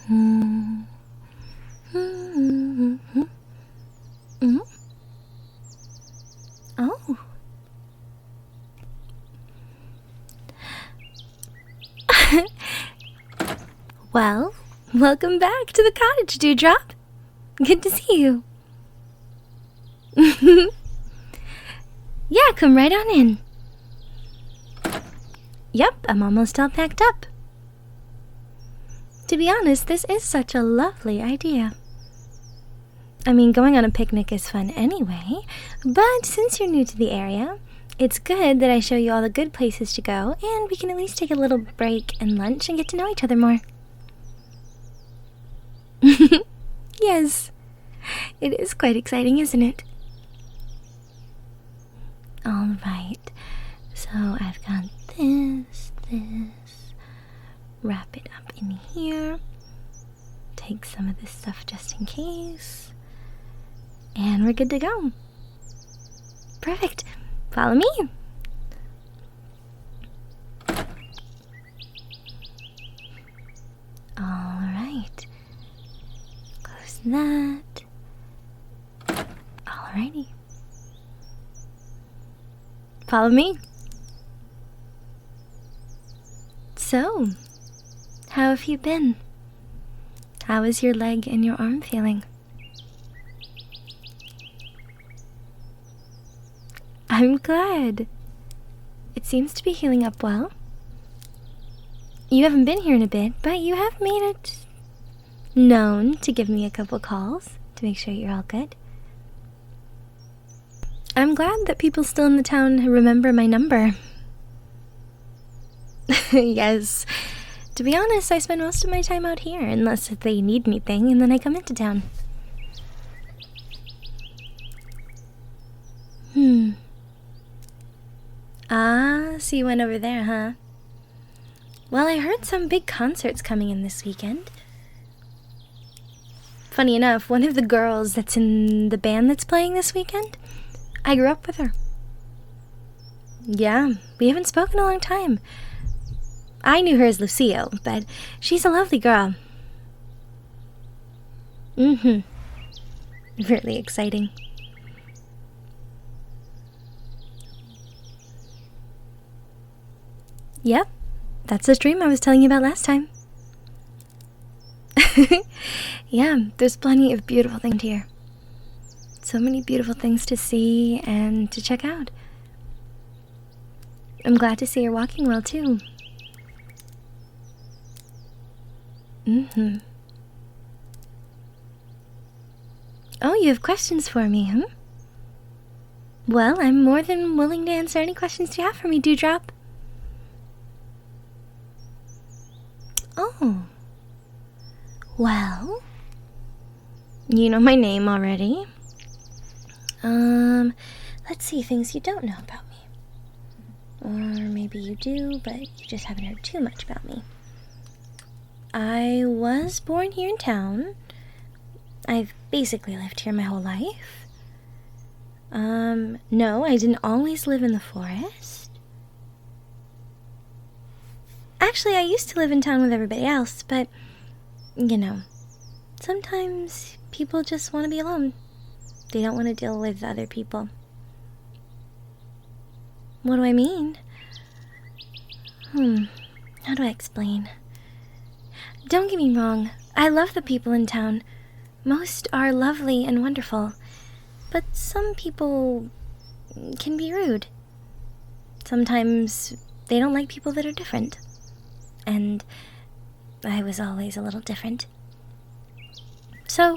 Mm. Oh. Well, welcome back to the cottage, Dewdrop. Good to see you. Yeah, come right on in. Yep, I'm almost all packed up. To be honest, this is such a lovely idea. I mean, going on a picnic is fun anyway, but since you're new to the area, it's good that I show you all the good places to go, and we can at least take a little break and lunch and get to know each other more. Yes, it is quite exciting, isn't it? Alright, so I've got this. Wrap it up in here. Take some of this stuff just in case. And we're good to go. Perfect. Follow me. Alright. Close that. Alrighty. Follow me. So, how have you been? How is your leg and your arm feeling? I'm glad. It seems to be healing up well. You haven't been here in a bit, but you have made it known to give me a couple calls to make sure you're all good. I'm glad that people still in the town remember my number. Yes. To be honest, I spend most of my time out here, unless they need anything, and then I come into town. Ah, so you went over there, huh? Well, I heard some big concerts coming in this weekend. Funny enough, one of the girls that's in the band that's playing this weekend, I grew up with her. Yeah, we haven't spoken in a long time. I knew her as Lucio, but she's a lovely girl. Really exciting. Yep, that's the dream I was telling you about last time. Yeah, there's plenty of beautiful things here. So many beautiful things to see and to check out. I'm glad to see you're walking well, too. Oh, you have questions for me, huh? Well, I'm more than willing to answer any questions you have for me, Dewdrop. Oh. Well, you know my name already. Let's see, things you don't know about me. Or maybe you do, but you just haven't heard too much about me. I was born here in town. I've basically lived here my whole life. No, I didn't always live in the forest. Actually, I used to live in town with everybody else, but, you know, sometimes people just want to be alone. They don't want to deal with other people. What do I mean? How do I explain? Don't get me wrong, I love the people in town. Most are lovely and wonderful, but some people can be rude. Sometimes they don't like people that are different. And I was always a little different. So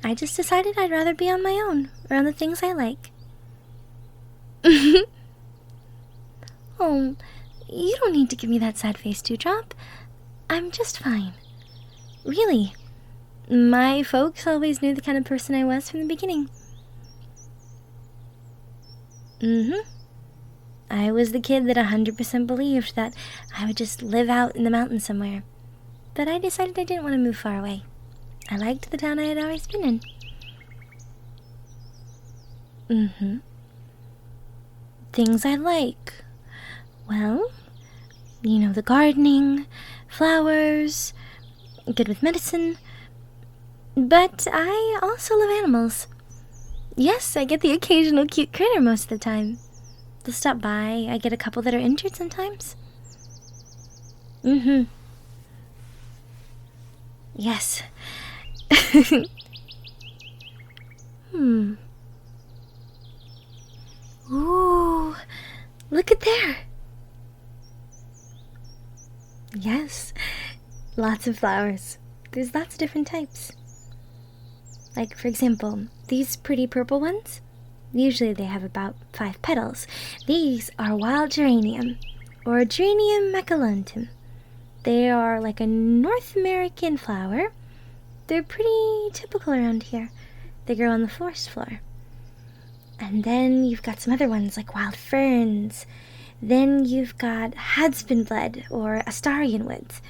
I just decided I'd rather be on my own, around the things I like. Oh, you don't need to give me that sad face, Dewdrop. I'm just fine. Really. My folks always knew the kind of person I was from the beginning. I was the kid that 100% believed that I would just live out in the mountains somewhere. But I decided I didn't want to move far away. I liked the town I had always been in. Things I like. Well, you know, the gardening, flowers, good with medicine. But I also love animals. Yes, I get the occasional cute critter most of the time. They'll stop by. I get a couple that are injured sometimes. Yes. Ooh, look at there. Yes, lots of flowers. There's lots of different types. Like, for example, these pretty purple ones. Usually they have about 5 petals. These are wild geranium, or Geranium maculatum. They are like a North American flower. They're pretty typical around here. They grow on the forest floor. And then you've got some other ones like wild ferns. Then you've got Hadspinblood or Astarian woods.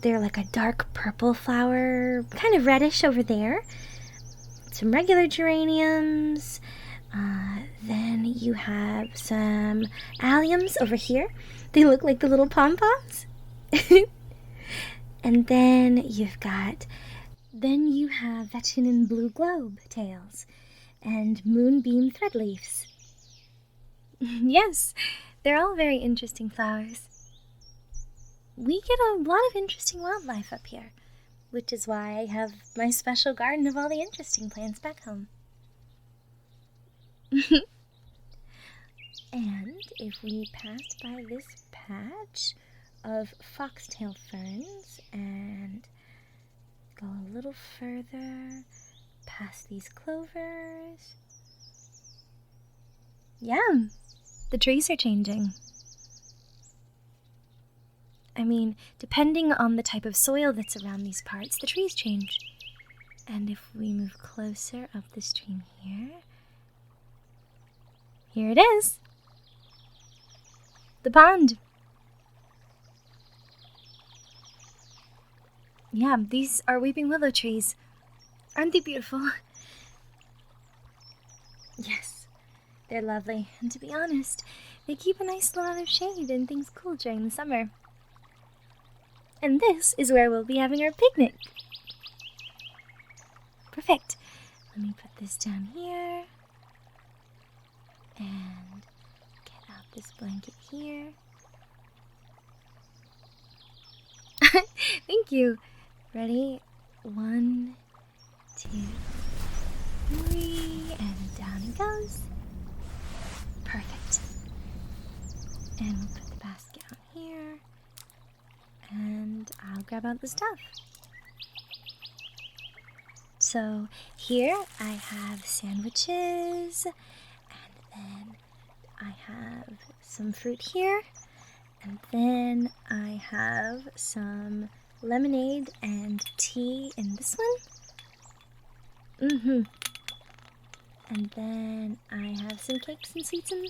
They're like a dark purple flower, kind of reddish over there. Some regular geraniums. Then you have some alliums over here. They look like the little pom-poms. And then you have Vetchinin blue globe tails and moonbeam threadleaves. Yes, they're all very interesting flowers. We get a lot of interesting wildlife up here, which is why I have my special garden of all the interesting plants back home. And if we pass by this patch of foxtail ferns and go a little further past these clovers. Yeah, the trees are changing. I mean, depending on the type of soil that's around these parts, the trees change. And if we move closer up the stream here it is. The pond. Yeah, these are weeping willow trees. Aren't they beautiful? Yes, they're lovely. And to be honest, they keep a nice lot of shade and things cool during the summer. And this is where we'll be having our picnic. Perfect. Let me put this down here. And get out this blanket here. Thank you. Ready? 1, 2, 3, and down it goes. Perfect. And we'll put the basket on here. And I'll grab out the stuff. So here I have sandwiches, and then I have some fruit here, and then I have some lemonade and tea in this one. And then I have some cakes and sweets in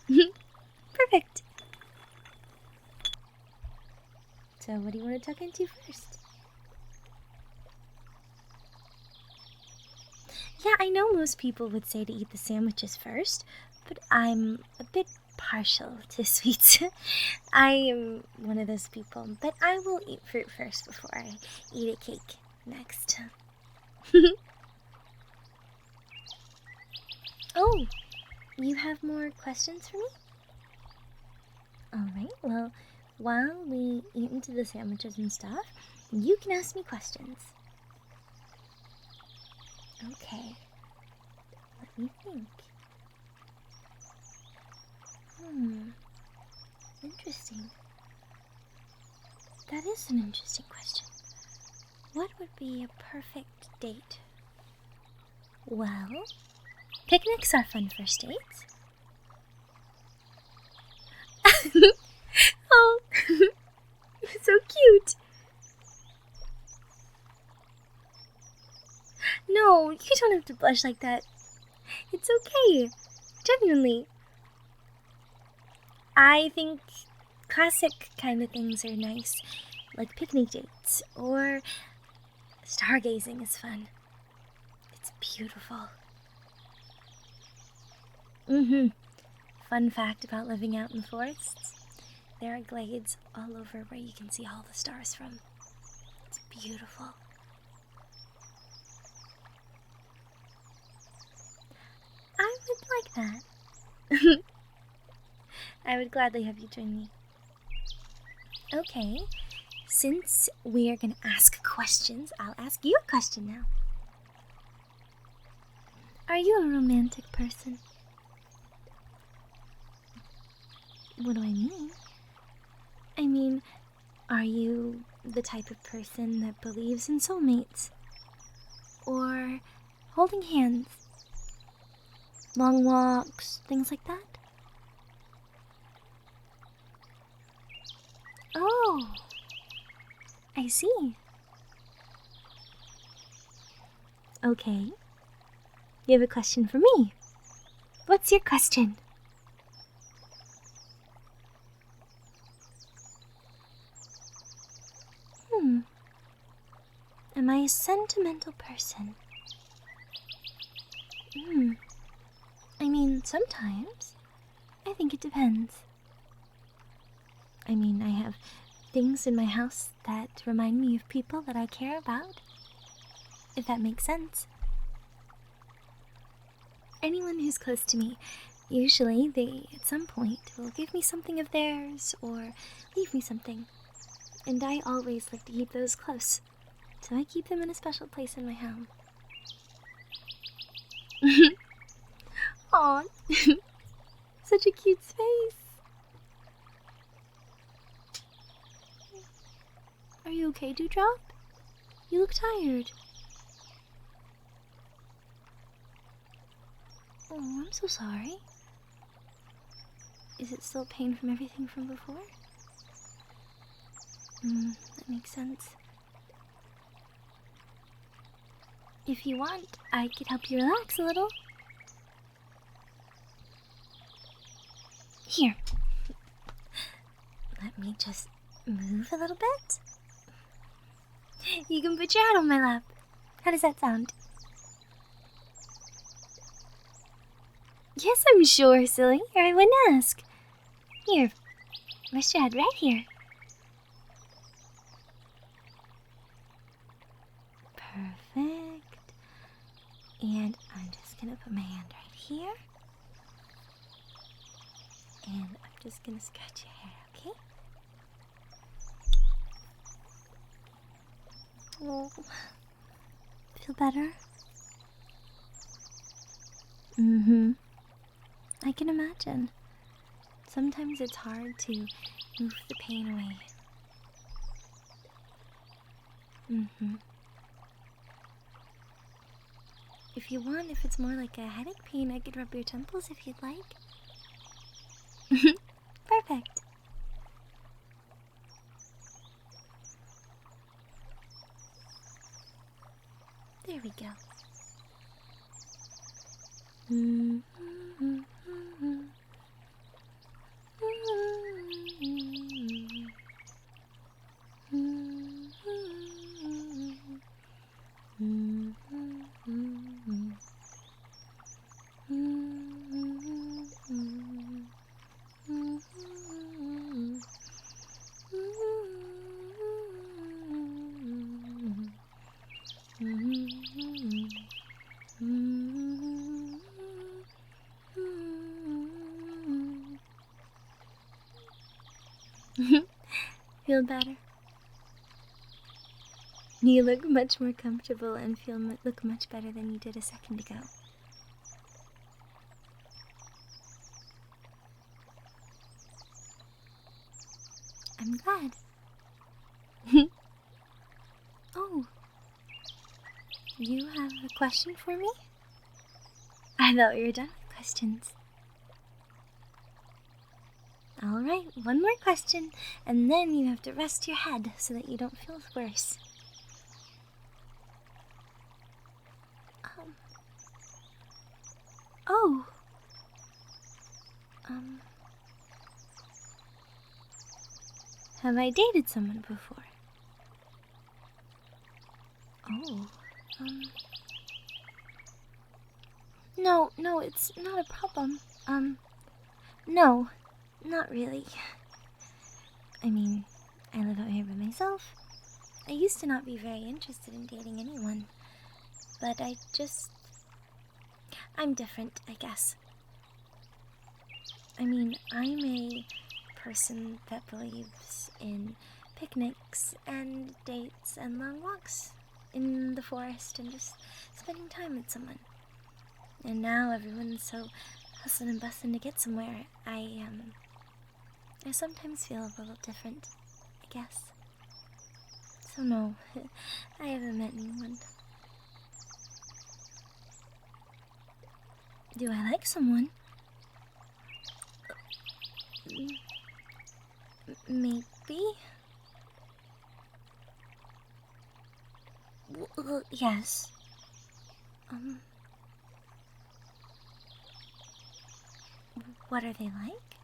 here. Perfect. So what do you want to tuck into first? Yeah, I know most people would say to eat the sandwiches first, but I'm a bit partial to sweets. I am one of those people, but I will eat fruit first before I eat a cake next. Oh, you have more questions for me? Alright, well, while we eat into the sandwiches and stuff, you can ask me questions. Okay, let me think. Interesting. That is an interesting question. What would be a perfect date? Well, picnics are fun first dates. Oh, so cute. No, you don't have to blush like that. It's okay. Genuinely. I think classic kind of things are nice, like picnic dates, or stargazing is fun. It's beautiful. Fun fact about living out in the forests. there are glades all over where you can see all the stars from. It's beautiful. I would like that. I would gladly have you join me. Okay, since we are going to ask questions, I'll ask you a question now. Are you a romantic person? What do I mean? I mean, are you the type of person that believes in soulmates? Or holding hands? Long walks, things like that? Oh, I see. Okay. You have a question for me. What's your question? Am I a sentimental person? I mean, sometimes. I think it depends. I mean, I have things in my house that remind me of people that I care about, if that makes sense. Anyone who's close to me, usually they, at some point, will give me something of theirs or leave me something. And I always like to keep those close, so I keep them in a special place in my home. Aw, such a cute face. Are you okay, Dewdrop? You look tired. Oh, I'm so sorry. Is it still pain from everything from before? That makes sense. If you want, I could help you relax a little. Here. Let me just move a little bit. You can put your head on my lap. How does that sound? Yes, I'm sure, silly, or I wouldn't ask. Here, rest your head right here. Perfect. And I'm just gonna put my hand right here. And I'm just gonna scratch your hair, okay? Oh, feel better? I can imagine. Sometimes it's hard to move the pain away. If you want, if it's more like a headache pain, I could rub your temples if you'd like. Perfect. There we go. Feel better? You look much more comfortable and look much better than you did a second ago. I'm glad. Oh, you have a question for me? I thought we were done with questions. Alright, one more question, and then you have to rest your head so that you don't feel worse. Have I dated someone before? Oh, No, it's not a problem. No, not really. I mean, I live out here by myself. I used to not be very interested in dating anyone, but I'm different, I guess. I mean, I'm a person that believes in picnics and dates and long walks in the forest and just spending time with someone. And now everyone's so hustling and bustling to get somewhere. I sometimes feel a little different, I guess. So no, I haven't met anyone. Do I like someone? Maybe? Well, yes. What are they like?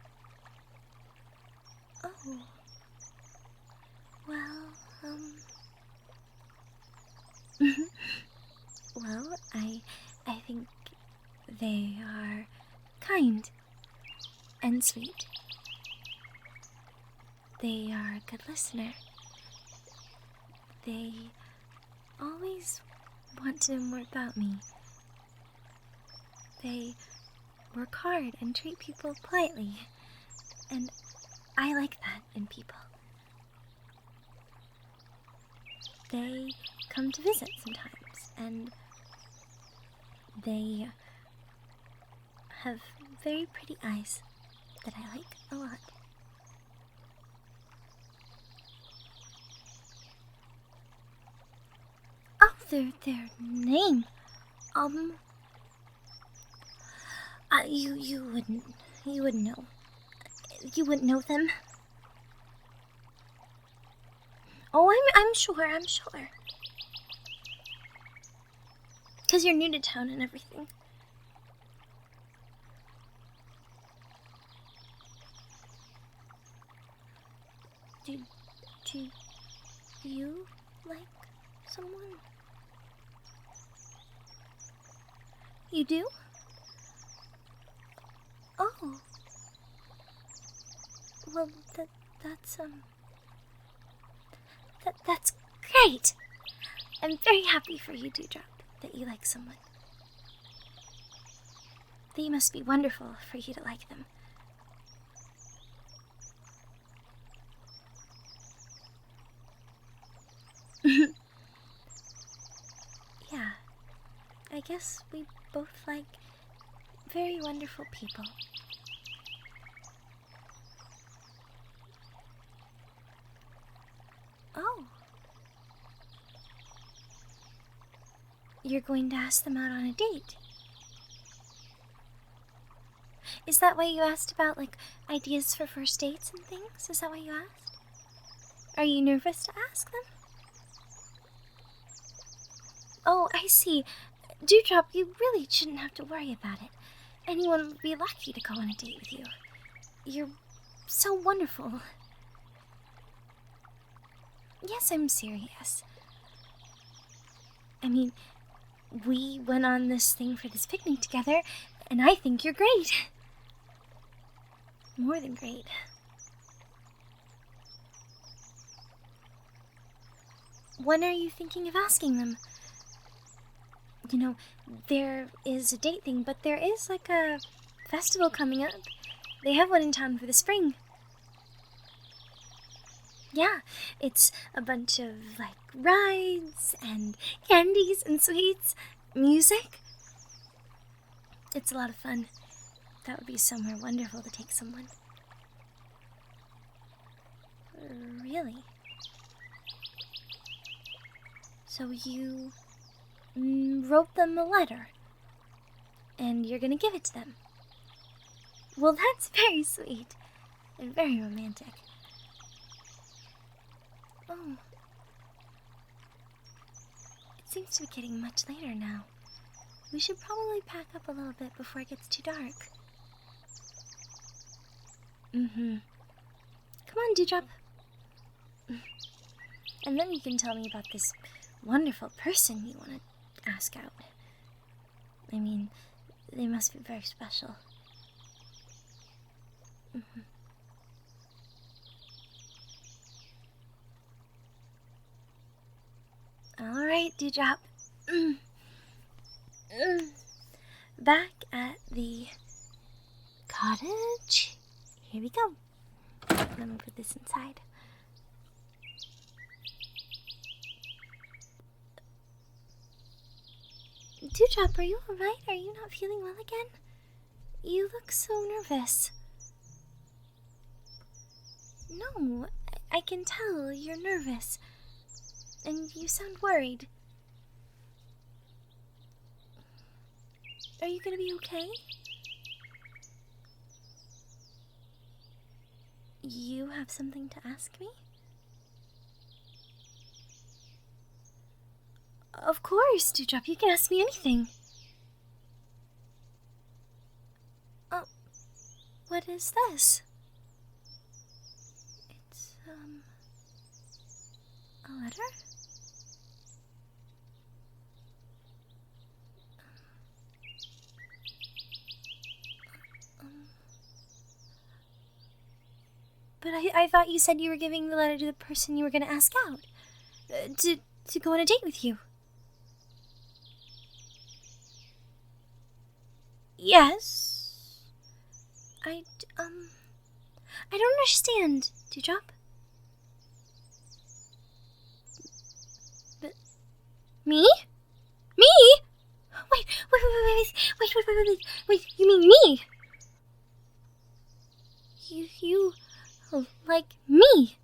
Oh. Well, well, I think they are kind and sweet. They are a good listener. They always want to know more about me. They work hard and treat people politely, and I like that in people. They come to visit sometimes, and they have very pretty eyes that I like a lot. Oh, their name. You wouldn't know. You wouldn't know them. Oh, I'm sure. 'Cause you're new to town and everything. Do you like someone? You do? Oh. Well, that's great. I'm very happy for you, Dewdrop, that you like someone. They must be wonderful for you to like them. Yeah, I guess we both like very wonderful people. Oh. You're going to ask them out on a date? Is that why you asked about, like, ideas for first dates and things? Is that why you asked? Are you nervous to ask them? Oh, I see. Dewdrop, you really shouldn't have to worry about it. Anyone would be lucky to go on a date with you. You're so wonderful. Yes, I'm serious. I mean, we went on this thing for this picnic together, and I think you're great. More than great. When are you thinking of asking them? You know, there is a date thing, but there is like a festival coming up. They have one in town for the spring. Yeah, it's a bunch of, like, rides and candies and sweets, music. It's a lot of fun. That would be somewhere wonderful to take someone. Really? So you wrote them a letter, and you're gonna give it to them. Well, that's very sweet and very romantic. Oh. It seems to be getting much later now. We should probably pack up a little bit before it gets too dark. Come on, Dewdrop. And then you can tell me about this wonderful person you want to ask out. I mean, they must be very special. All right, Dewdrop. Back at the cottage. Here we go. Let me put this inside. Dewdrop, are you alright? Are you not feeling well again? You look so nervous. No, I can tell you're nervous. And you sound worried. Are you gonna be okay? You have something to ask me? Of course, Dewdrop, you can ask me anything. Oh, what is this? It's, a letter? But I thought you said you were giving the letter to the person you were going to ask out. To go on a date with you. Yes. I don't understand, Dewdrop. But me? Me? Wait, you mean me? You like me?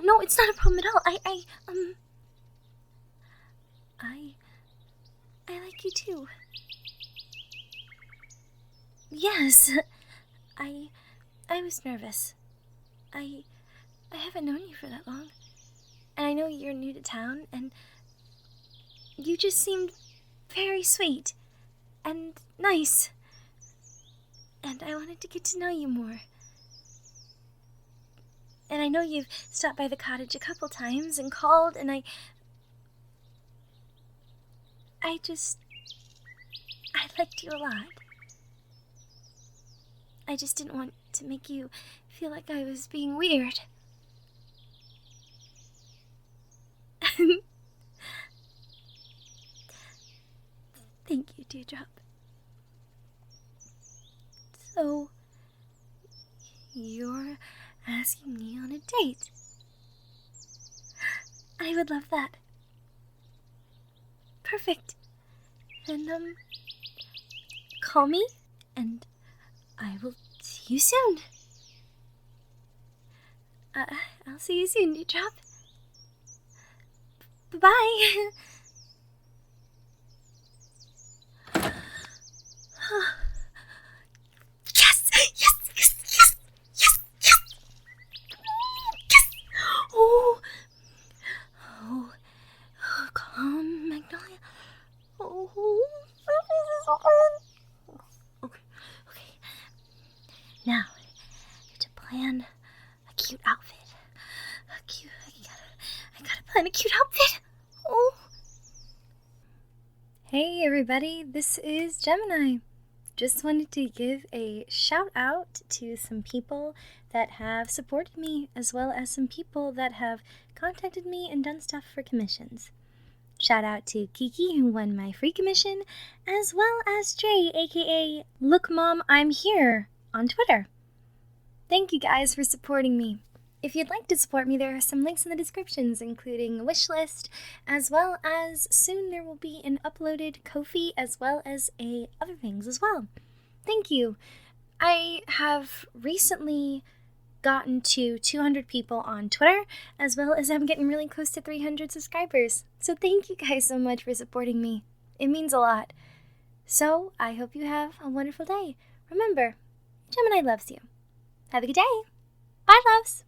No, it's not a problem at all. I like you too. Yes, I was nervous. I haven't known you for that long, and I know you're new to town, and you just seemed very sweet and nice, and I wanted to get to know you more. And I know you've stopped by the cottage a couple times and called, and I liked you a lot. I just didn't want to make you feel like I was being weird. Thank you, Dewdrop. So, you're asking me on a date? I would love that. Perfect. Then, call me, and I will see you soon. I'll see you soon, Dewdrop. Bye-bye. Oh, calm, Magnolia. Oh, okay. Now, to plan a cute outfit. I gotta plan a cute outfit. Oh. Hey, everybody, this is Gemini. Just wanted to give a shout out to some people that have supported me, as well as some people that have contacted me and done stuff for commissions. Shout out to Kiki, who won my free commission, as well as Dre, aka Look Mom, I'm Here, on Twitter. Thank you guys for supporting me. If you'd like to support me, there are some links in the descriptions, including a wish list, as well as soon there will be an uploaded Ko-fi, as well as other things as well. Thank you. I have recently gotten to 200 people on Twitter, as well as I'm getting really close to 300 subscribers. So thank you guys so much for supporting me. It means a lot. So I hope you have a wonderful day. Remember, Gemini loves you. Have a good day. Bye, loves.